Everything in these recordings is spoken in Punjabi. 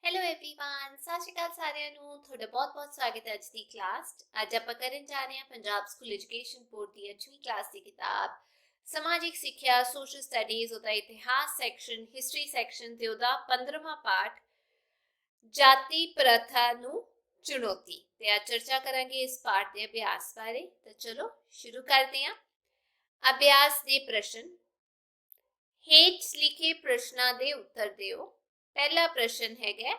ਹੈਲੋ एवरीवन ਸਤਿ ਸ਼੍ਰੀ ਅਕਾਲ ਸਾਰਿਆਂ ਨੂੰ ਤੁਹਾਡਾ ਬਹੁਤ-ਬਹੁਤ ਸਵਾਗਤ ਹੈ ਅੱਜ ਦੀ ਕਲਾਸ। ਅੱਜ ਆਪਾਂ ਕਰਨ ਜਾ ਰਹੇ ਹਾਂ ਪੰਜਾਬ ਸਕੂਲ ਐਜੂਕੇਸ਼ਨ ਬੋਰਡ ਦੀ 8ਵੀਂ ਕਲਾਸ ਦੀ ਕਿਤਾਬ ਸਮਾਜਿਕ ਸਿੱਖਿਆ ਸੋਸ਼ਲ ਸਟੱਡੀਜ਼ ਉਹਦਾ ਇਤਿਹਾਸ ਸੈਕਸ਼ਨ ਹਿਸਟਰੀ ਸੈਕਸ਼ਨ ਤੇ ਉਹਦਾ 15ਵਾਂ ਪਾਠ ਜਾਤੀ ਪ੍ਰਥਾ ਨੂੰ ਚੁਣੌਤੀ ਤੇ ਅੱਜ ਚਰਚਾ ਕਰਾਂਗੇ ਇਸ ਪਾਠ ਦੇ ਅਭਿਆਸ ਬਾਰੇ। ਤਾਂ ਚਲੋ ਸ਼ੁਰੂ ਕਰਦੇ ਹਾਂ। ਅਭਿਆਸ ਦੇ ਪ੍ਰਸ਼ਨ ਹੇਠ ਲਿਖੇ ਪ੍ਰਸ਼ਨਾਂ ਦੇ ਉੱਤਰ ਦਿਓ। पहला प्रश्न है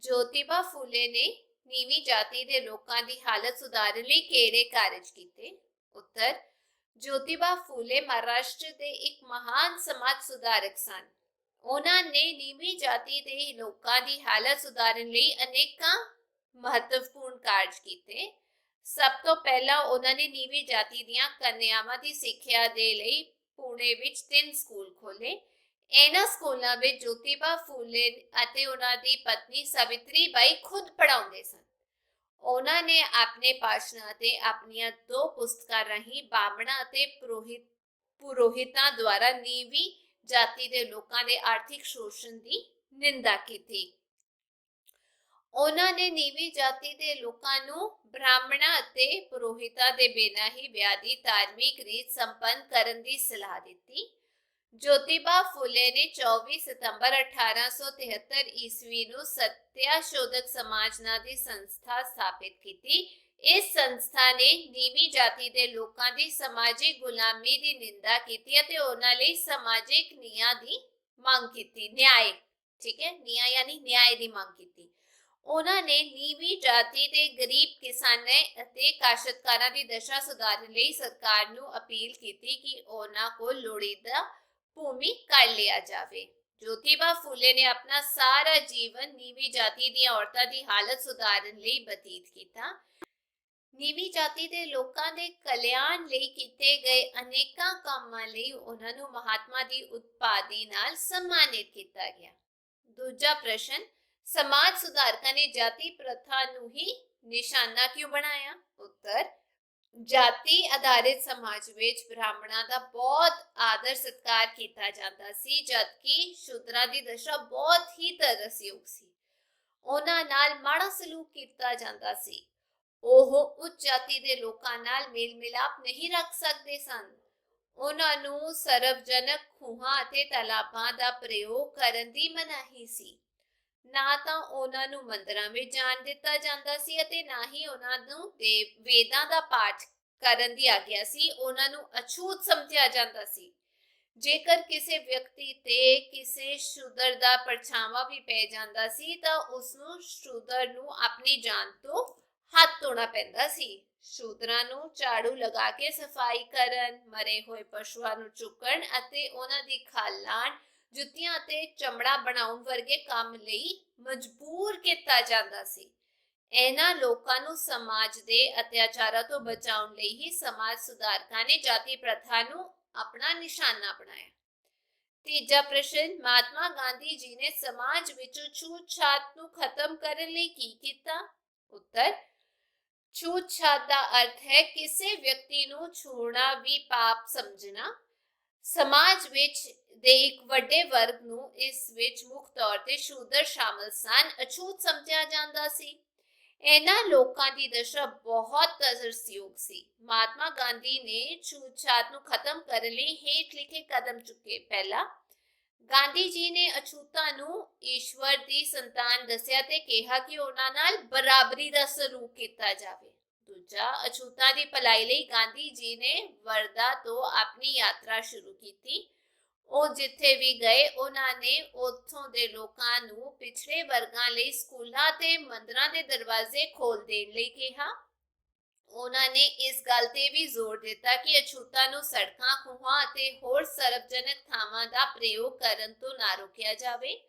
ज्योतिबा फूले ने नीवी जाति के लोगों की हालत सुधारने लिए किहड़े कारज किए। उत्तर ज्योतिबा फूले महाराष्ट्र के एक महान समाज सुधारक सन। उन्होंने नीवी जाति के लोगों की हालत सुधारने लिए अनेक महत्वपूर्ण कार्य किए। सब तो पहला उन्होंने नीवी जाति दी कन्यावां की सिक्ख्या दे लई पुणे विच 3 स्कूल खोले। ਇਹਨਾਂ ਸਕੂਲਾਂ ਵਿੱਚ ਜੋਤੀਬਾ ਫੂਲੇ ਅਤੇ ਉਹਨਾਂ ਦੀ ਪਤਨੀ ਸਾਵਿਤਰੀ ਬਾਈ ਖੁਦ ਪੜਾਉਂਦੇ ਸਨ। ਉਹਨਾਂ ਨੇ ਆਪਣੇ ਭਾਸ਼ਣਾਂ ਤੇ ਆਪਣੀਆਂ 2 ਪੁਸਤਕਾਂ ਰਾਹੀਂ ਬਾਹਮਣਾਂ ਅਤੇ ਪੁਰੋਹਿਤਾਂ ਦੁਆਰਾ ਨੀਵੀਂ ਜਾਤੀ ਦੇ ਲੋਕਾਂ ਦੇ ਆਰਥਿਕ ਸ਼ੋਸ਼ਣ ਦੀ ਨਿੰਦਾ ਕੀਤੀ। ਉਹਨਾਂ ਨੇ ਨੀਵੀਂ ਜਾਤੀ ਦੇ ਲੋਕਾਂ ਨੂੰ ਬ੍ਰਾਹਮਣਾਂ ਅਤੇ ਪੁਰੋਹਿਤਾਂ ਦੇ ਬਿਨਾਂ ਹੀ ਵਿਆਹ ਦੀ ਧਾਰਮਿਕ ਰੀਤ ਸੰਪੰਨ ਕਰਨ ਦੀ ਸਲਾਹ ਦਿੱਤੀ। ज्योतिबा फूले ने 24 सितंबर 1873 ईस्वी ਨੂੰ ਸਤਿਆਸ਼ੋਧਕ ਸਮਾਜ ਨਾਂ ਦੀ ਸੰਸਥਾ ਸਥਾਪਿਤ ਕੀਤੀ। ਇਸ ਸੰਸਥਾ ਨੇ ਨੀਵੀਂ ਜਾਤੀ ਦੇ ਲੋਕਾਂ ਦੀ ਸਮਾਜਿਕ ਗੁਲਾਮੀ ਦੀ ਨਿੰਦਾ ਕੀਤੀ ਅਤੇ ਉਹਨਾਂ ਲਈ ਸਮਾਜਿਕ ਨਿਆਂ ਦੀ ਮੰਗ ਕੀਤੀ। ਨਿਆਂ, ਠੀਕ ਹੈ, ਨਿਆਂ ਯਾਨੀ ਨਿਆਂ ਦੀ ਮੰਗ ਕੀਤੀ। ਉਹਨਾਂ ਨੇ ਨੀਵੀਂ ਜਾਤੀ ਦੇ ਗਰੀਬ ਕਿਸਾਨਾਂ ਅਤੇ ਕਾਸ਼ਤਕਾਰਾਂ ਦੀ ਦਸ਼ਾ ਸੁਧਾਰਨ ਲਈ ਸਰਕਾਰ ਨੂੰ ਅਪੀਲ ਕੀਤੀ ਕਿ ਉਹਨਾਂ ਕੋਲ ਲੋੜੀਂਦਾ भूमि कर लिया जाए। ज्योतिबा फूले ने अपना सारा जीवन नीवी जाति दी औरतां दी हालत सुधारन लई बतीत किया। नीवी जाति दे लोकां दे कल्याण लई कीते गए अनेकां कामां लई उन्हां नूं महात्मा दी उपाधि नाल सम्मानित किया गया। दूजा प्रश्न समाज सुधारकां ने जाति प्रथा नूं ही निशाना क्यों बनाया। उत्तर जाति आधारित समाज विच ब्राह्मणों का बहुत आदर सत्कार किया जाता सी, जबकि शूद्रां दी दशा बहुत ही तरसयोग सी। उन्हां नाल माड़ा सलूक किया जाता सी। ओह उच्च जाति दे लोकां नाल मेल मिलाप नहीं रख सकते सन। उन्हां नूं सर्वजनक खूहां अते तलाबां दा प्रयोग करन दी मनाही सी। ना तां उन्हां नूं मंदिरां विच जाण दिता जांदा सी अते ना ही उन्हां नूं वेदां दा पाठ ਕਰਨ ਦੀ ਆਗਿਆ ਸੀ। ਉਹਨਾਂ ਨੂੰ ਅਛੂਤ ਸਮਝਿਆ ਜਾਂਦਾ ਸੀ। ਜੇਕਰ ਕਿਸੇ ਵਿਅਕਤੀ ਤੇ ਕਿਸੇ ਸ਼ੂਦਰ ਦਾ ਪਰਛਾਵਾਂ ਵੀ ਪੈ ਜਾਂਦਾ ਸੀ ਤਾਂ ਉਸ ਨੂੰ ਸ਼ੂਦਰ ਨੂੰ ਆਪਣੀ ਜਾਨ ਤੋਂ ਹੱਥ ਧੋਣਾ ਪੈਂਦਾ ਸੀ। ਸ਼ੂਦਰਾਂ ਨੂੰ ਝਾੜੂ ਲਗਾ ਕੇ ਸਫਾਈ ਕਰਨ, ਮਰੇ ਹੋਏ ਪਸ਼ੂਆਂ ਨੂੰ ਚੁੱਕਣ ਅਤੇ ਉਹਨਾਂ ਦੀ ਖਾਲ ਲਾਣ, ਜੁੱਤੀਆਂ ਤੇ ਚਮੜਾ ਬਣਾਉਣ ਵਰਗੇ ਕੰਮ ਲਈ ਮਜਬੂਰ ਕੀਤਾ ਜਾਂਦਾ ਸੀ। ਇਹਨਾਂ ਲੋਕਾਂ ਨੂੰ ਸਮਾਜ ਦੇ ਅਤਿਆਚਾਰਾਂ ਤੋਂ ਬਚਾਉਣ ਲਈ ਹੀ ਸਮਾਜ ਸੁਧਾਰਕਾਂ ਨੇ ਜਾਤੀ ਪ੍ਰਥਾ ਨੂੰ ਆਪਣਾ ਨਿਸ਼ਾਨਾ ਬਣਾਇਆ। ਤੀਜਾ ਪ੍ਰਸ਼ਨ ਮਹਾਤਮਾ ਗਾਂਧੀ ਜੀ ਨੇ ਸਮਾਜ ਵਿੱਚੋਂ ਛੂਤ-ਛਾਤ ਨੂੰ ਖਤਮ ਕਰਨ ਲਈ ਕੀ ਕੀਤਾ। ਉੱਤਰ ਛੂਤ-ਛਾਤ ਦਾ ਅਰਥ ਹੈ ਕਿਸੇ ਵਿਅਕਤੀ ਨੂੰ ਛੂਣਾ ਵੀ ਪਾਪ ਸਮਝਣਾ। ਸਮਾਜ ਵਿੱਚ ਦੇ ਇੱਕ ਵੱਡੇ ਵਰਗ ਨੂੰ ਇਸ ਵਿੱਚ ਮੁੱਖ ਤੌਰ ਤੇ ਸ਼ੂਦਰ ਸ਼ਾਮਲ ਸਨ ਅਛੂਤ ਸਮਝਿਆ ਜਾਂਦਾ ਸੀ। ਇਹਨਾਂ ਲੋਕਾਂ ਦੀ ਦਸ਼ਾ ਬਹੁਤ ਤਰਸਯੋਗ ਸੀ। ਮਹਾਤਮਾ ਗਾਂਧੀ ਨੇ ਛੂਤ-ਛਾਤ ਨੂੰ ਖਤਮ ਕਰਨ ਲਈ ਹੇਠ ਲਿਖੇ ਕਦਮ ਚੁੱਕੇ। ਪਹਿਲਾ, ਗਾਂਧੀ ਜੀ ਨੇ ਅਛੂਤਾਂ ਨੂੰ ਈਸ਼ਵਰ ਦੀ ਸੰਤਾਨ ਦੱਸਿਆ ਤੇ ਕਿਹਾ ਕਿ ਉਹਨਾਂ ਨਾਲ ਬਰਾਬਰੀ ਦਾ ਸਲੂਕ ਕੀਤਾ ਜਾਵੇ। ਦੂਜਾ, ਅਛੂਤਾਂ ਦੀ ਭਲਾਈ ਲਈ ਗਾਂਧੀ ਜੀ ਨੇ ਵਰਧਾ ਤੋਂ ਆਪਣੀ ਯਾਤਰਾ ਸ਼ੁਰੂ ਕੀਤੀ। ਉਹ ਜਿੱਥੇ ਵੀ ਗਏ ਉਹਨਾਂ ਨੇ ਉੱਥੋਂ ਦੇ ਲੋਕਾਂ ਨੂੰ ਪਿਛੜੇ ਵਰਗਾਂ ਲਈ ਸਕੂਲਾਂ ਤੇ ਮੰਦਰਾਂ ਦੇ ਦਰਵਾਜ਼ੇ ਖੋਲ ਦੇਣ ਲਈ ਕਿਹਾ। ਉਹਨਾਂ ਨੇ ਇਸ ਗੱਲ ਤੇ ਵੀ ਜ਼ੋਰ ਦਿੱਤਾ ਕਿ ਅਛੂਤਾਂ ਨੂੰ ਸੜਕਾਂ, ਖੂਹਾਂ ਅਤੇ ਹੋਰ ਸਰਵਜਨਕ ਥਾਵਾਂ ਦਾ ਪ੍ਰਯੋਗ ਕਰਨ ਤੋਂ ਨਾ ਰੋਕਿਆ ਜਾਵੇ।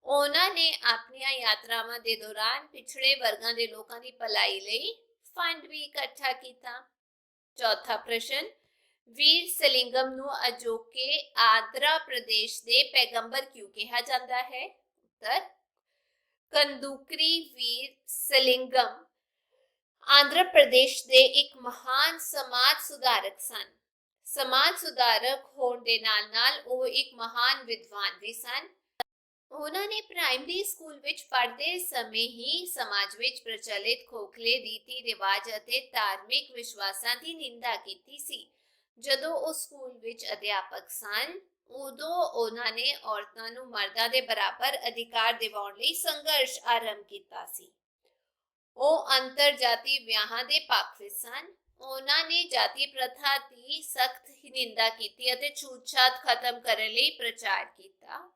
ਉਹਨਾਂ ਨੇ ਆਪਣੀਆਂ ਯਾਤਰਾਵਾਂ ਦੇ ਦੌਰਾਨ ਪਿਛੜੇ ਵਰਗਾਂ ਦੇ ਲੋਕਾਂ ਦੀ ਭਲਾਈ ਲਈ ਫੰਡ ਵੀ ਇਕੱਠਾ ਕੀਤਾ। ਚੌਥਾ ਪ੍ਰਸ਼ਨ वीर सलिंगम ਨੂੰ ਅਜੋਕੇ ਆਂਧਰਾ ਪ੍ਰਦੇਸ਼ ਦੇ ਪੈਗੰਬਰ ਕਿਉਂ ਕਿਹਾ ਜਾਂਦਾ ਹੈ। ਉੱਤਰ ਕੰਦੂਕਰੀ ਵੀਰ ਸਲਿੰਗਮ ਆਂਧਰਾ ਪ੍ਰਦੇਸ਼ ਦੇ ਇੱਕ ਮਹਾਨ ਸਮਾਜ ਸੁਧਾਰਕ ਸਨ। ਸਮਾਜ ਸੁਧਾਰਕ ਹੋਣ ਦੇ ਨਾਲ ਨਾਲ ਉਹ ਇੱਕ ਮਹਾਨ ਵਿਦਵਾਨ ਵੀ ਸਨ। ਉਹਨਾਂ ਨੇ ਪ੍ਰਾਇਮਰੀ ਸਕੂਲ ਵਿੱਚ ਪੜ੍ਹਦੇ ਸਮੇਂ ਹੀ ਸਮਾਜ ਵਿੱਚ ਪ੍ਰਚਲਿਤ ਖੋਖਲੇ ਰੀਤੀ ਰਿਵਾਜ ਅਤੇ ਧਾਰਮਿਕ ਵਿਸ਼ਵਾਸਾਂ ਦੀ ਨਿੰਦਾ ਕੀਤੀ ਸੀ। ਜਦੋਂ ਉਹ ਸਕੂਲ ਵਿੱਚ ਅਧਿਆਪਕ ਸਨ, ਉਦੋਂ ਉਹਨਾਂ ਨੇ ਔਰਤਾਂ ਨੂੰ ਮਰਦਾਂ ਦੇ ਬਰਾਬਰ ਅਧਿਕਾਰ ਦਿਵਾਉਣ ਲਈ ਸੰਘਰਸ਼ ਆਰੰਭ ਕੀਤਾ ਸੀ। ਉਹ ਅੰਤਰਜਾਤੀ ਵਿਆਹਾਂ ਦੇ ਪੱਖ ਵਿੱਚ ਸਨ। ਉਹਨਾਂ ਨੇ ਜਾਤੀ ਪ੍ਰਥਾ ਦੀ ਸਖਤ ਨਿੰਦਾ ਕੀਤੀ ਅਤੇ ਛੂਤ-ਛਾਤ ਖਤਮ ਕਰਨ ਲਈ ਪ੍ਰਚਾਰ ਕੀਤਾ।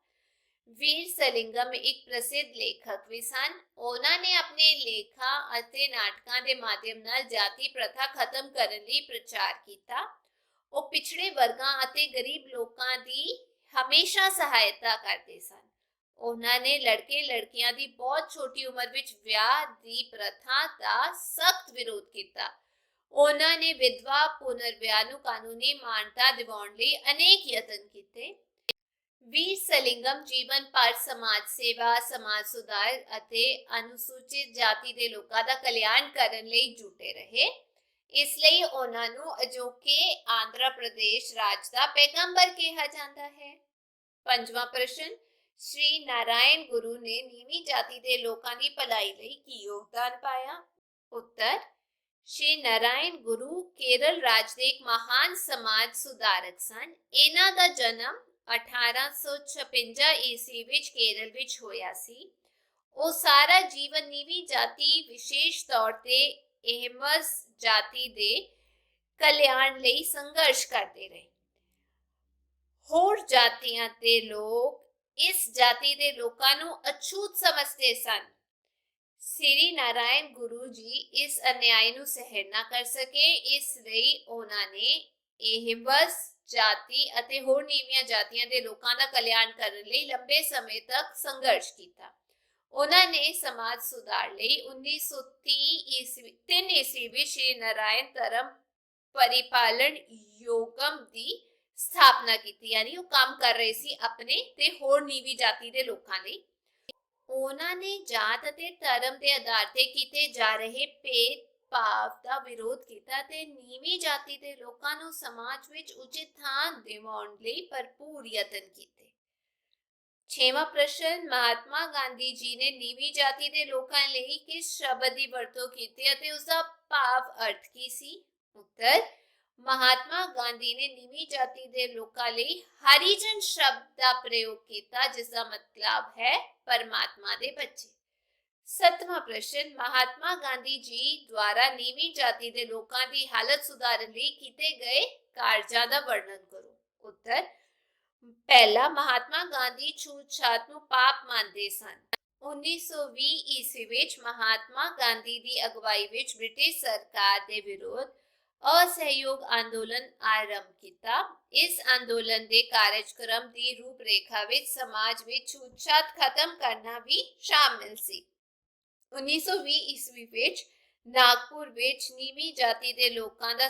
ਵੀਰ ਸਲਿੰਗਮ ਇੱਕ ਪ੍ਰਸਿੱਧ ਲੇਖਕ ਵੀ ਸਨ। ਉਹਨਾਂ ਨੇ ਆਪਣੇ ਲੇਖਾਂ ਅਤੇ ਨਾਟਕਾਂ ਦੇ ਮਾਧਿਅਮ ਨਾਲ ਜਾਤੀ ਪ੍ਰਥਾ ਖਤਮ ਕਰਨ ਲਈ ਪ੍ਰਚਾਰ ਕੀਤਾ। ਉਹ ਪਿਛੜੇ ਵਰਗਾਂ ਅਤੇ ਗਰੀਬ ਲੋਕਾਂ ਦੀ ਹਮੇਸ਼ਾ ਸਹਾਇਤਾ ਕਰਦੇ ਸਨ। ਉਹਨਾਂ ਨੇ ਲੜਕੇ ਲੜਕੀਆਂ ਦੀ ਬਹੁਤ ਛੋਟੀ ਉਮਰ ਵਿੱਚ ਵਿਆਹ ਦੀ ਪ੍ਰਥਾ ਦਾ ਸਖਤ ਵਿਰੋਧ ਕੀਤਾ। ਉਹਨਾਂ ਨੇ ਵਿਧਵਾ ਪੁਨਰ ਵਿਆਹ ਨੂੰ ਕਾਨੂੰਨੀ ਮਾਨਤਾ ਦਿਵਾਉਣ ਲਈ ਅਨੇਕ ਯਤਨ ਕੀਤੇ। ਵੀਰ ਸਲਿੰਗਮ ਜੀਵਨ ਭਰ ਸਮਾਜ ਸੇਵਾ, ਸਮਾਜ ਸੁਧਾਰ ਅਤੇ ਅਨੁਸੂਚਿਤ ਜਾਤੀ ਦੇ ਲੋਕਾਂ ਦਾ ਕਲਿਆਣ ਕਰਨ ਲਈ ਜੁਟੇ ਰਹੇ। ਇਸ ਲਈ ਉਹਨਾਂ ਨੂੰ ਅਜੋਕੇ ਆਂਧਰਾ ਪ੍ਰਦੇਸ਼ ਰਾਜ ਦਾ ਪੈਗੰਬਰ ਕਿਹਾ ਜਾਂਦਾ ਹੈ। ਪੰਜਵਾਂ ਪ੍ਰਸ਼ਨ, ਸ਼੍ਰੀ ਨਾਰਾਇਣ ਗੁਰੂ ਨੇ ਨੀਵੀਂ ਜਾਤੀ ਦੇ ਲੋਕਾਂ ਦੀ ਭਲਾਈ ਲਈ ਕੀ ਯੋਗਦਾਨ ਪਾਇਆ? ਉੱਤਰ, ਸ਼੍ਰੀ ਨਾਰਾਇਣ ਗੁਰੂ ਕੇਰਲ ਰਾਜ ਦੇ ਇੱਕ ਮਹਾਨ ਸਮਾਜ ਸੁਧਾਰਕ ਸਨ। ਇਹਨਾਂ ਦਾ ਜਨਮ 1856 ਈਸਵੀ ਵਿੱਚ ਕੇਰਲ ਵਿੱਚ ਹੋਇਆ ਸੀ। ਉਹ ਸਾਰਾ ਜੀਵਨ ਨੀਵੀਂ ਜਾਤੀ, ਵਿਸ਼ੇਸ਼ ਤੌਰ ਤੇ ਅਹਿਮਸ ਜਾਤੀ ਦੇ ਕਲਿਆਣ ਲਈ ਸੰਘਰਸ਼ ਕਰਦੇ ਰਹੇ। ਹੋਰ ਜਾਤੀਆਂ ਦੇ ਲੋਕ ਇਸ ਜਾਤੀ ਦੇ ਲੋਕਾਂ ਨੂੰ ਅਛੂਤ ਸਮਝਦੇ ਸਨ। ਸ੍ਰੀ ਨਾਰਾਇਣ ਗੁਰੂ ਜੀ ਇਸ ਅਨਿਆਏ ਨੂੰ ਸਹਿਣ ਨਾ ਕਰ ਸਕੇ, ਇਸ ਲਈ ਉਹਨਾਂ ਨੇ ਅਹਿਮਸ ਜਾਤੀ ਅਤੇ ਹੋਰ ਨੀਵੀਆਂ ਜਾਤੀਆਂ ਦੇ ਲੋਕਾਂ ਦਾ ਕਲਿਆਣ ਕਰਨ ਲਈ ਲੰਬੇ ਸਮੇਂ ਤੱਕ ਸੰਘਰਸ਼ ਕੀਤਾ। ਉਹਨਾਂ ਨੇ ਸਮਾਜ ਸੁਧਾਰ ਲਈ 1903 ਈਸਵੀ ਵਿੱਚ ਸ਼੍ਰੀ ਨਾਰਾਇਣ ਧਰਮ ਪਰਿਪਾਲਨ ਯੋਗਮ ਦੀ ਸਥਾਪਨਾ ਕੀਤੀ, ਯਾਨੀ ਉਹ ਕੰਮ ਕਰ ਰਹੇ ਸੀ ਆਪਣੇ ਤੇ ਹੋਰ ਨੀਵੀਂ ਜਾਤੀ ਦੇ ਲੋਕਾਂ ਲਈ। ਉਹਨਾਂ ਨੇ ਜਾਤ ਅਤੇ ਧਰਮ ਦੇ ਆਧਾਰ ਤੇ ਕੀਤੇ ਜਾ ਰਹੇ ਭੇਦ ਭਾਵ ਦਾ ਵਿਰੋਧ ਕੀਤਾ ਤੇ ਨੀਵੀਂ ਜਾਤੀ ਦੇ ਲੋਕਾਂ ਨੂੰ ਸਮਾਜ ਵਿੱਚ ਉਚਿਤ ਥਾਂ ਦਿਵਾਉਣ ਲਈ ਭਰਪੂਰ ਯਤਨ ਕੀਤੇ। ਛੇਵਾਂ ਪ੍ਰਸ਼ਨ, ਮਹਾਤਮਾ ਗਾਂਧੀ ਜੀ ਨੇ ਨੀਵੀਂ ਜਾਤੀ ਦੇ ਲੋਕਾਂ ਲਈ ਕਿਸ ਸ਼ਬਦ ਦੀ ਵਰਤੋਂ ਕੀਤੀ ਅਤੇ ਉਸ ਦਾ ਭਾਵ ਅਰਥ ਕੀ ਸੀ? ਉੱਤਰ, ਮਹਾਤਮਾ ਗਾਂਧੀ ਨੇ ਨੀਵੀਂ ਜਾਤੀ ਦੇ ਲੋਕਾਂ ਲਈ ਹਰੀਜਨ ਸ਼ਬਦ ਦਾ ਪ੍ਰਯੋਗ ਕੀਤਾ, ਜਿਸ ਦਾ ਮਤਲਬ ਹੈ ਪਰਮਾਤਮਾ ਦੇ ਬੱਚੇ। ਸੱਤਵਾਂ ਪ੍ਰਸ਼ਨ, ਮਹਾਤਮਾ ਗਾਂਧੀ ਜੀ ਦੁਆਰਾ ਨੀਵੀਂ ਜਾਤੀ ਦੇ ਲੋਕਾਂ ਦੀ ਹਾਲਤ ਸੁਧਾਰਨ ਲਈ ਕੀਤੇ ਗਏ ਕਾਰਜਾਂ ਦਾ ਵਰਣਨ ਕਰੋ। ਉੱਤਰ, ਪਹਿਲਾ, ਮਹਾਤਮਾ ਗਾਂਧੀ ਛੂਤ-ਛਾਤ ਨੂੰ ਪਾਪ ਮੰਨਦੇ ਸਨ। 1920 ਈਸਵੀ ਵਿੱਚ ਮਹਾਤਮਾ ਗਾਂਧੀ ਦੀ ਅਗਵਾਈ ਵਿੱਚ ਬ੍ਰਿਟਿਸ਼ ਸਰਕਾਰ ਦੇ ਵਿਰੁੱਧ ਅਸਹਿਯੋਗ ਅੰਦੋਲਨ ਆਰੰਭ ਕੀਤਾ। ਇਸ ਅੰਦੋਲਨ ਦੇ ਕਾਰਜਕ੍ਰਮ ਦੀ ਰੂਪਰੇਖਾ ਵਿੱਚ ਸਮਾਜ ਵਿੱਚ ਛੂਤ-ਛਾਤ ਖਤਮ ਕਰਨਾ ਵੀ ਸ਼ਾਮਿਲ ਸੀ। 1920 ਈਸਵੀ ਵਿੱਚ ਨਾਗਪੁਰ ਵਿੱਚ ਨੀਵੀਂ ਜਾਤੀ ਦੇ ਲੋਕਾਂ ਦਾ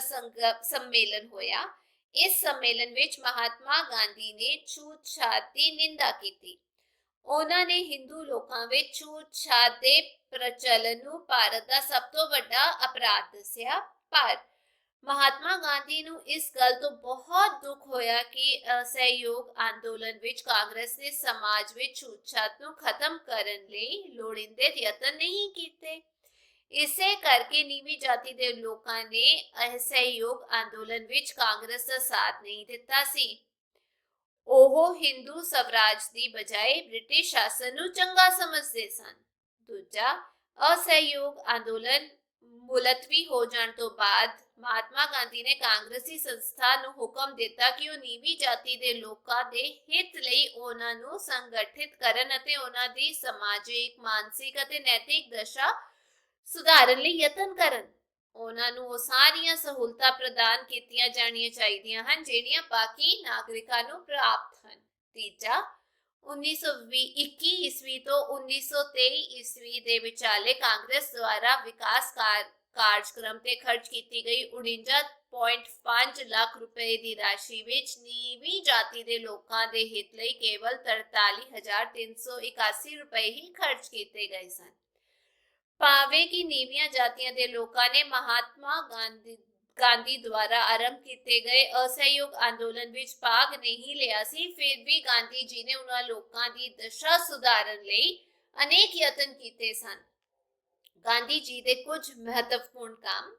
ਸੰਮੇਲਨ ਹੋਇਆ। ਇਸ ਸੰਮੇਲਨ ਵਿੱਚ ਮਹਾਤਮਾ ਗਾਂਧੀ ਨੇ ਛੂਤ-ਛਾਤ ਦੀ ਨਿੰਦਾ ਕੀਤੀ। ਉਹਨਾਂ ਨੇ ਹਿੰਦੂ ਲੋਕਾਂ ਵਿੱਚ ਛੂਤ-ਛਾਤ ਦੇ ਪ੍ਰਚਲਨ ਨੂੰ ਭਾਰਤ ਦਾ ਸਭ ਤੋਂ ਵੱਡਾ ਅਪਰਾਧ ਦੱਸਿਆ। ਪਰ ਮਹਾਤਮਾ ਗਾਂਧੀ ਨੂੰ ਇਸ ਗੱਲ ਤੋਂ ਬਹੁਤ ਦੁੱਖ ਹੋਇਆ ਕਿ ਅਸਹਿਯੋਗ ਅੰਦੋਲਨ ਵਿੱਚ ਕਾਂਗਰਸ ਨੇ ਸਮਾਜ ਵਿੱਚ ਛੂਤ-ਛਾਤ ਨੂੰ ਖਤਮ ਕਰਨ ਲਈ ਲੋੜੀਂਦੇ ਯਤਨ ਨਹੀਂ ਕੀਤੇ। ਇਸੇ ਕਰਕੇ ਨੀਵੀਂ ਜਾਤੀ ਦੇ ਲੋਕਾਂ ਨੇ ਅਸਹਿਯੋਗ ਅੰਦੋਲਨ ਵਿੱਚ ਕਾਂਗਰਸ ਦਾ ਸਾਥ ਨਹੀਂ ਦਿੱਤਾ ਸੀ। ਉਹ ਹਿੰਦੂ ਸਵਰਾਜ ਦੀ ਬਜਾਏ ਬ੍ਰਿਟਿਸ਼ ਸ਼ਾਸਨ ਨੂੰ ਚੰਗਾ ਸਮਝਦੇ ਸਨ। ਦੂਜਾ, ਅਸਹਿਯੋਗ ਅੰਦੋਲਨ ਮੁਲਤਵੀ ਹੋ ਜਾਣ ਤੋਂ ਬਾਅਦ ਮਹਾਤਮਾ ਗਾਂਧੀ ਨੇ ਕਾਂਗਰਸੀ ਸੰਸਥਾ ਨੂੰ ਹੁਕਮ ਦਿੱਤਾ ਕਿ ਉਹ ਨੀਵੀਂ ਜਾਤੀ ਦੇ ਲੋਕਾਂ ਦੇ ਹਿੱਤ ਲਈ ਉਹਨਾਂ ਨੂੰ ਸੰਗਠਿਤ ਕਰਨ ਅਤੇ ਉਹਨਾਂ ਦੀ ਸਮਾਜਿਕ, ਮਾਨਸਿਕ ਅਤੇ ਨੈਤਿਕ ਦਸ਼ਾ ਸੁਧਾਰਨ ਲਈ ਯਤਨ ਕਰਨ। ਉਹਨਾਂ ਨੂੰ ਉਹ ਸਾਰੀਆਂ ਸਹੂਲਤਾਂ ਪ੍ਰਦਾਨ ਕੀਤੀਆਂ ਜਾਣੀਆਂ ਚਾਹੀਦੀਆਂ ਹਨ ਜਿਹੜੀਆਂ ਬਾਕੀ ਨਾਗਰਿਕਾਂ ਨੂੰ ਪ੍ਰਾਪਤ ਹਨ। ਤੀਜਾ, 1921 ਈਸਵੀ ਤੋਂ 1923 ਈਸਵੀ ਦੇ ਵਿਚਾਲੇ ਕਾਂਗਰਸ ਦੁਆਰਾ ਵਿਕਾਸ ਕਾਰਜਕ੍ਰਮ ਤੇ ਖਰਚ ਕੀਤੀ ਗਈ 49.5 ਲੱਖ ਰੁਪਏ ਦੀ ਰਾਸ਼ੀ ਵਿੱਚ ਨੀਵੀਂ ਜਾਤੀ ਦੇ ਲੋਕਾਂ ਦੇ ਹਿੱਤ ਲਈ ਕੇਵਲ 43,381 ਰੁਪਏ ਹੀ ਖਰਚ ਕੀਤੇ ਗਏ ਸਨ। ਭਾਵੇਂ ਕਿ ਨੀਵੀਆਂ ਜਾਤੀਆਂ ਦੇ ਲੋਕਾਂ ਨੇ ਮਹਾਤਮਾ ਗਾਂਧੀ ਦੁਆਰਾ ਆਰੰਭ ਕੀਤੇ ਗਏ ਅਸਹਿਯੋਗ ਅੰਦੋਲਨ ਵਿੱਚ ਭਾਗ ਨਹੀਂ ਲਿਆ ਸੀ, ਫਿਰ ਵੀ ਗਾਂਧੀ ਜੀ ਨੇ ਉਹਨਾਂ ਲੋਕਾਂ ਦੀ ਦਸ਼ਾ ਸੁਧਾਰਨ ਲਈ ਅਨੇਕ ਯਤਨ ਕੀਤੇ ਸਨ। ਗਾਂਧੀ ਜੀ ਦੇ ਕੁਝ ਮਹੱਤਵਪੂਰਨ ਕੰਮ।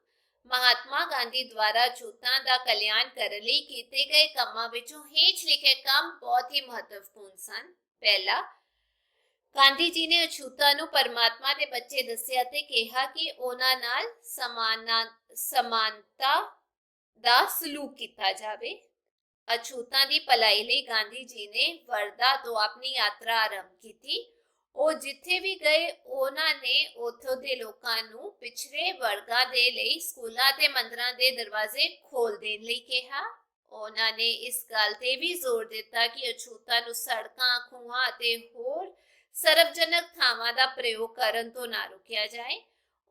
ਮਹਾਤਮਾ ਗਾਂਧੀ ਦੁਆਰਾ ਛੂਤਾਂ ਦਾ ਕਲਿਆਣ ਕਰਨ ਲਈ ਕੀਤੇ ਗਏ ਕੰਮਾਂ ਵਿੱਚੋਂ ਹੇਠ ਲਿਖੇ ਕੰਮ ਬਹੁਤ ਹੀ ਮਹੱਤਵਪੂਰਨ ਸਨ। ਪਹਿਲਾ, ਗਾਂਧੀ ਜੀ ਨੇ ਅਛੂਤਾਂ ਨੂੰ ਪਰਮਾਤਮਾ ਦੇ ਬੱਚੇ ਦੱਸਿਆ ਤੇ ਕਿਹਾ ਕਿ ਉਹਨਾਂ ਨਾਲ ਸਮਾਨਤਾ ਦਾ ਸਲੂਕ ਕੀਤਾ ਜਾਵੇ। ਅਛੂਤਾਂ ਦੀ ਭਲਾਈ ਲਈ ਗਾਂਧੀ ਜੀ ਨੇ ਵਰਦਾ ਤੋਂ ਆਪਣੀ ਯਾਤਰਾ ਆਰੰਭ ਕੀਤੀ। ਉਹ ਜਿੱਥੇ ਵੀ ਗਏ ਉਹਨਾਂ ਨੇ ਉੱਥੋਂ ਦੇ ਲੋਕਾਂ ਨੂੰ ਪਿਛੜੇ ਵਰਗਾਂ ਦੇ ਲਈ ਸਕੂਲਾਂ ਤੇ ਮੰਦਰਾਂ ਦੇ ਦਰਵਾਜ਼ੇ ਖੋਲ ਦੇਣ ਲਈ ਕਿਹਾ। ਉਹਨਾਂ ਨੇ ਇਸ ਗੱਲ ਤੇ ਵੀ ਜ਼ੋਰ ਦਿੱਤਾ ਕਿ ਅਛੂਤਾਂ ਨੂੰ ਸੜਕਾਂ, ਖੂਹਾਂ ਅਤੇ ਹੋਰ ਸਰਵਜਨਕ ਥਾਵਾਂ ਦਾ ਪ੍ਰਯੋਗ ਕਰਨ ਤੋਂ ਨਾ ਰੋਕਿਆ ਜਾਏ।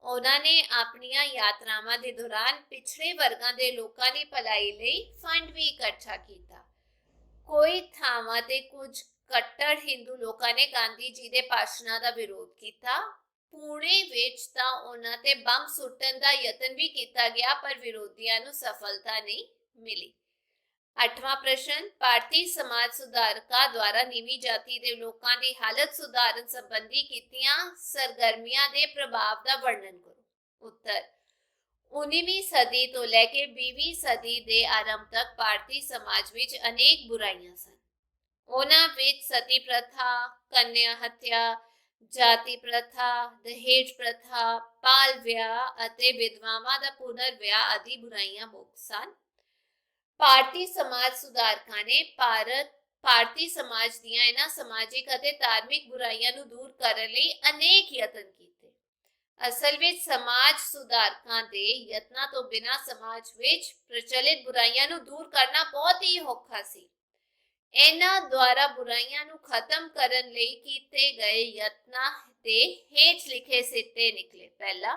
ਉਹਨਾਂ ਨੇ ਆਪਣੀਆਂ ਯਾਤਰਾਵਾਂ ਦੇ ਦੌਰਾਨ ਪਿਛੜੇ ਵਰਗਾਂ ਦੇ ਲੋਕਾਂ ਦੀ ਭਲਾਈ ਲਈ ਫੰਡ ਵੀ ਇਕੱਠਾ ਕੀਤਾ। ਕੋਈ ਥਾਵਾਂ ਤੇ ਕੁਝ ਕੱਟੜ ਹਿੰਦੂ ਲੋਕਾਂ ਨੇ ਗਾਂਧੀ ਜੀ ਦੇ ਭਾਸ਼ਣਾਂ ਦਾ ਵਿਰੋਧ ਕੀਤਾ। ਪੁਣੇ ਵਿੱਚ ਤਾਂ ਉਹਨਾਂ ਤੇ ਬੰਬ ਸੁੱਟਣ ਦਾ ਯਤਨ ਵੀ ਕੀਤਾ ਗਿਆ, ਪਰ ਵਿਰੋਧੀਆਂ ਨੂੰ ਸਫਲਤਾ ਨਹੀਂ ਮਿਲੀ। 8ਵਾਂ ਪ੍ਰਸ਼ਨ, ਭਾਰਤੀ ਸਮਾਜ ਸੁਧਾਰਕਾਂ ਦੁਆਰਾ ਨੀਵੀਂ ਜਾਤੀ ਦੇ ਲੋਕਾਂ ਦੀ ਹਾਲਤ ਸੁਧਾਰਨ ਸੰਬੰਧੀ ਕੀਤੀਆਂ ਸਰਗਰਮੀਆਂ ਦੇ ਪ੍ਰਭਾਵ ਦਾ ਵਰਣਨ ਕਰੋ। ਉੱਤਰ, 19ਵੀਂ ਸਦੀ ਤੋਂ ਲੈ ਕੇ 20ਵੀਂ ਸਦੀ ਦੇ ਆਰੰਭ ਤੱਕ ਭਾਰਤੀ ਸਮਾਜ ਵਿੱਚ ਅਨੇਕ ਬੁਰਾਈਆਂ ਸਨ। ਉਹਨਾਂ ਵਿੱਚ ਸਤੀ ਪ੍ਰਥਾ, ਕੰਨਿਆ ਹੱਤਿਆ, ਜਾਤੀ ਪ੍ਰਥਾ, ਦਹੇਜ ਪ੍ਰਥਾ, ਬਾਲ ਵਿਆਹ ਅਤੇ ਵਿਧਵਾਵਾਂ ਦਾ ਪੁਨਰ ਵਿਆਹ ਆਦਿ ਬੁਰਾਈਆਂ ਮੁੱਖ ਸਨ। ਭਾਰਤੀ ਸਮਾਜ ਸੁਧਾਰਕਾਂ ਨੇ ਭਾਰਤੀ ਸਮਾਜ ਦੀਆਂ ਇਹਨਾਂ ਸਮਾਜਿਕ ਅਤੇ ਧਾਰਮਿਕ ਬੁਰਾਈਆਂ ਨੂੰ ਦੂਰ ਕਰਨ ਲਈ ਅਨੇਕ ਯਤਨ ਕੀਤੇ। ਅਸਲ ਵਿੱਚ ਸਮਾਜ ਸੁਧਾਰਕਾਂ ਦੇ ਯਤਨਾਂ ਤੋਂ ਬਿਨਾਂ ਸਮਾਜ ਵਿੱਚ ਪ੍ਰਚਲਿਤ ਬੁਰਾਈਆਂ ਨੂੰ ਦੂਰ ਕਰਨਾ ਬਹੁਤ ਹੀ ਔਖਾ ਸੀ। ਇਹਨਾਂ ਦੁਆਰਾ ਬੁਰਾਈਆਂ ਨੂੰ ਖਤਮ ਕਰਨ ਲਈ ਕੀਤੇ ਗਏ ਯਤਨਾਂ ਦੇ ਹੇਠ ਲਿਖੇ ਸਿੱਟੇ ਨਿਕਲੇ। ਪਹਿਲਾ,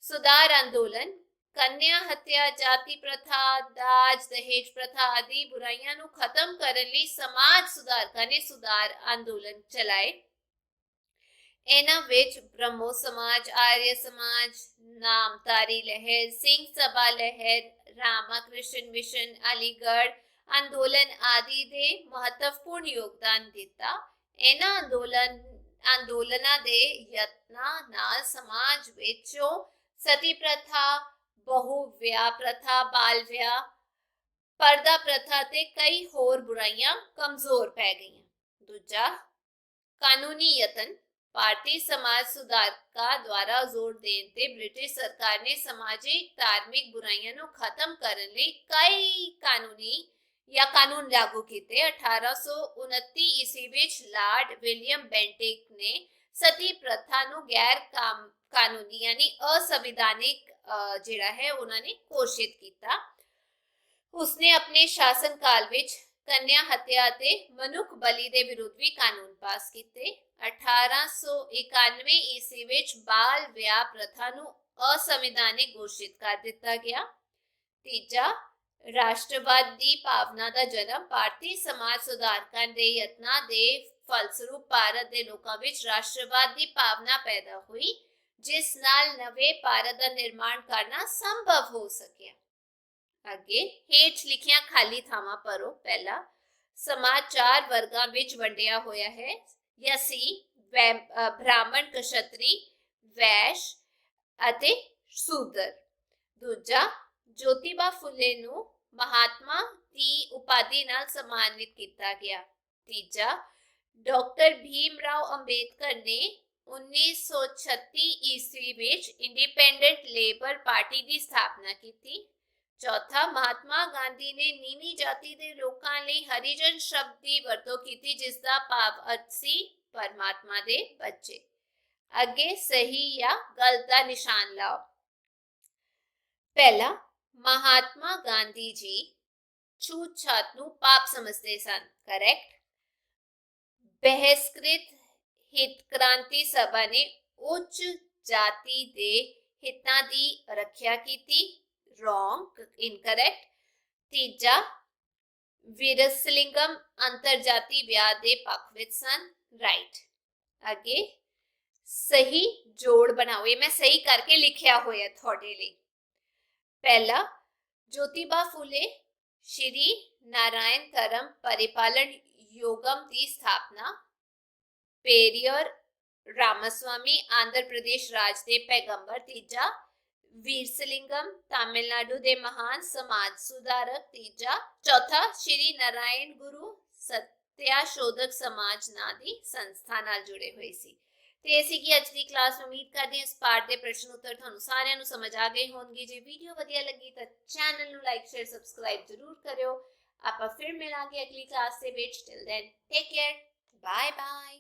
ਸੁਧਾਰ ਅੰਦੋਲਨ। ਕੰਨਿਆ ਹੱਤਿਆ, ਜਾਤੀ ਪ੍ਰਥਾ, ਦਾਜ, ਦਹੇਜ ਪ੍ਰਥਾ ਆਦਿ ਬੁਰਾਈਆਂ ਨੂੰ ਖਤਮ ਕਰਨ ਲਈ ਸਮਾਜ ਸੁਧਾਰਕਾਂ ਨੇ ਸੁਧਾਰ ਅੰਦੋਲਨ ਚਲਾਏ। ਇਹਨਾਂ ਵਿੱਚ ਬ੍ਰਹਮੋ ਸਮਾਜ, ਆਰੀਆ ਸਮਾਜ, ਨਾਮਧਾਰੀ ਲਹਿਰ, ਸਿੰਘ ਸਭਾ ਲਹਿਰ, ਰਾਮਾ ਕ੍ਰਿਸ਼ਨ ਮਿਸ਼ਨ, ਅਲੀਗੜ੍ਹ ਅੰਦੋਲਨ ਆਦਿ ਦੇ ਮਹੱਤਵਪੂਰਨ ਯੋਗਦਾਨ ਦਿੱਤਾ। ਇਹਨਾਂ ਅੰਦੋਲਨਾਂ ਦੇ ਯਤਨਾਂ ਨਾਲ ਸਮਾਜ ਵਿੱਚੋਂ ਸਤੀ ਪ੍ਰਥਾ, ਬਹੁ ਵਿਆਹ ਪ੍ਰਥਾ, ਬਾਲ ਵਿਆਹ, ਪਰਦਾ ਪ੍ਰਥਾ ਤੇ ਕਈ ਹੋਰ ਬੁਰਾਈਆਂ ਕਮਜ਼ੋਰ ਪੈ ਗਈਆਂ। ਦੂਜਾ, ਕਾਨੂੰਨੀ ਯਤਨ। ਭਾਰਤੀ ਸਮਾਜ ਸੁਧਾਰਕਾਂ ਦੁਆਰਾ ਜ਼ੋਰ ਦੇਣ ਤੇ ਬ੍ਰਿਟਿਸ਼ ਸਰਕਾਰ ਨੇ ਸਮਾਜਿਕ ਧਾਰਮਿਕ ਬੁਰਾਈਆਂ ਨੂੰ ਖਤਮ ਕਰਨ ਲਈ ਕਈ ਕਾਨੂੰਨ ਲਾਗੂ ਕੀਤੇ। 1829 ਈਸਵੀ ਵਿੱਚ ਲਾਰਡ ਵਿਲੀਅਮ ਬੈਂਟਿਕ ਨੇ ਸਤੀ ਪ੍ਰਥਾ ਨੂੰ ਗੈਰ ਕਾਨੂੰਨੀ ਯਾਨੀ ਅਸੰਵਿਧਾਨਿਕ ਜਿਹੜਾ ਹੈ ਉਹਨਾਂ ਨੇ ਘੋਸ਼ਿਤ ਕੀਤਾ। ਉਸਨੇ ਆਪਣੇ ਸ਼ਾਸਨ ਕਾਲ ਵਿੱਚ ਕੰਨਿਆ ਹੱਤਿਆ ਅਤੇ ਮਨੁੱਖ ਬਲੀ ਦੇ ਵਿਰੁੱਧ ਵੀ ਕਾਨੂੰਨ ਪਾਸ ਕੀਤੇ। 1891 ਈਸਵੀ ਵਿੱਚ ਬਾਲ ਵਿਆਹ ਪ੍ਰਥਾ ਨੂੰ ਅਸੰਵਿਧਾਨਿਕ ਘੋਸ਼ਿਤ ਕਰ ਦਿੱਤਾ ਗਿਆ। ਤੀਜਾ, ਰਾਸ਼ਟਰਵਾਦ ਦੀ ਭਾਵਨਾ ਦਾ ਜਨਮ। ਭਾਰਤੀ ਸਮਾਜ ਸੁਧਾਰਕਾਂ ਦੇ ਯਤਨਾਂ ਦੇ ਫਲਸਰੂਪ ਭਾਰਤ ਦੇ ਲੋਕਾਂ ਵਿੱਚ ਰਾਸ਼ਟਰਵਾਦ ਦੀ ਭਾਵਨਾ ਪੈਦਾ ਹੋਈ, ਜਿਸ ਨਾਲ ਨਵੇਂ ਭਾਰਤ ਦਾ ਨਿਰਮਾਣ ਕਰਨਾ ਸੰਭਵ ਹੋ ਸਕਿਆ। ਅੱਗੇ ਹੇਠ ਲਿਖੀਆਂ ਖਾਲੀ ਥਾਵਾਂ ਭਰੋ। ਪਹਿਲਾ, ਸਮਾਜ 4 ਵਰਗਾਂ ਵਿੱਚ ਵੰਡਿਆ ਹੋਇਆ ਹੈ। ਯਸੀ, ਬ੍ਰਾਹਮਣ, ਕਸ਼ਤਰੀ, ਵੈਸ਼ ਅਤੇ ਸ਼ੂਦਰ। ਦੂਜਾ, ਜੋਤੀਬਾ ਫੁਲੇ ਨੂੰ ਮਹਾਤਮਾ ਦੀ ਉਪਾਧੀ ਨਾਲ ਸਨਮਾਨਿਤ ਕੀਤਾ ਗਿਆ। ਤੀਜਾ, ਡਾਕਟਰ ਭੀਮ ਰਾਓ ਅੰਬੇਦਕਰ ਨੇ 1936 ਈਸਵੀ ਵਿੱਚ ਇੰਡੀਪੈਂਡੈਂਟ ਲੇਬਰ ਪਾਰਟੀ ਦੀ ਸਥਾਪਨਾ ਕੀਤੀ। ਚੌਥਾ, ਮਹਾਤਮਾ ਗਾਂਧੀ ਨੇ ਨੀਵੀਂ ਜਾਤੀ ਦੇ ਲੋਕਾਂ ਲਈ ਹਰੀਜਨ ਸ਼ਬਦ ਦੀ ਵਰਤੋਂ ਕੀਤੀ, ਜਿਸ ਦਾ ਭਾਵ ਅਰਥ ਸੀ ਪਰਮਾਤਮਾ ਦੇ ਬੱਚੇ। ਅੱਗੇ ਸਹੀ ਜਾਂ ਗਲਤ ਦਾ ਨਿਸ਼ਾਨ ਲਾਓ। ਪਹਿਲਾ, ਮਹਾਤਮਾ ਗਾਂਧੀ ਜੀ ਛੂਤ-ਛਾਤ ਨੂੰ ਪਾਪ ਸਮਝਦੇ ਸਨ। ਕਰੈਕਟ। ਬਹਿਸਕ੍ਰਿਤ ਹਿਤ ਕ੍ਰਾਂਤੀ ਸਭਾ ਨੇ ਉੱਚ ਜਾਤੀ ਦੇ ਹਿੱਤਾਂ ਦੀ ਰੱਖਿਆ ਕੀਤੀ। Wrong, incorrect. ਤੀਜਾ, ਵਿਰਸਲਿੰਗਮ ਅੰਤਰਜਾਤੀ ਵਿਆਹ ਦੇ ਪੱਖ ਵਿੱਚ ਸਨ। ਰਾਈਟ। ਅੱਗੇ ਸਹੀ ਜੋੜ ਬਣਾਓ। ਇਹ ਮੈਂ ਸਹੀ ਕਰਕੇ ਲਿਖਿਆ ਹੋਇਆ ਤੁਹਾਡੇ ਲਈ। पहला, ज्योतिबा फुले श्री नारायण धर्म परिपालन योगम की स्थापना। पेरियर रामास्वामी आंध्र प्रदेश राज के पैगंबर। तीजा, वीरसलिंगम तमिलनाडु के महान समाज सुधारक। तीजा, चौथा, श्री नारायण गुरु सत्याशोधक समाज ना दी संस्था नाल जुड़े हुए सी। ਤੇ ਅਸੀਂ ਕੀ ਅੱਜ ਦੀ ਕਲਾਸ ਉਮੀਦ ਕਰਦੇ ਹਾਂ ਇਸ ਪਾਠ ਦੇ ਪ੍ਰਸ਼ਨ ਉੱਤਰ ਤੁਹਾਨੂੰ ਸਾਰਿਆਂ ਨੂੰ ਸਮਝ ਆ ਗਏ ਹੋਣਗੇ। ਜੇ ਵੀਡੀਓ ਵਧੀਆ ਲੱਗੀ ਤਾਂ ਚੈਨਲ ਨੂੰ ਲਾਈਕ ਸ਼ੇਅਰ ਸਬਸਕ੍ਰਾਈਬ ਜ਼ਰੂਰ ਕਰਿਓ। ਆਪਾਂ ਫਿਰ ਮਿਲਾਂਗੇ ਅਗਲੀ ਕਲਾਸ ਦੇ ਵਿੱਚ। Till then take care, bye bye.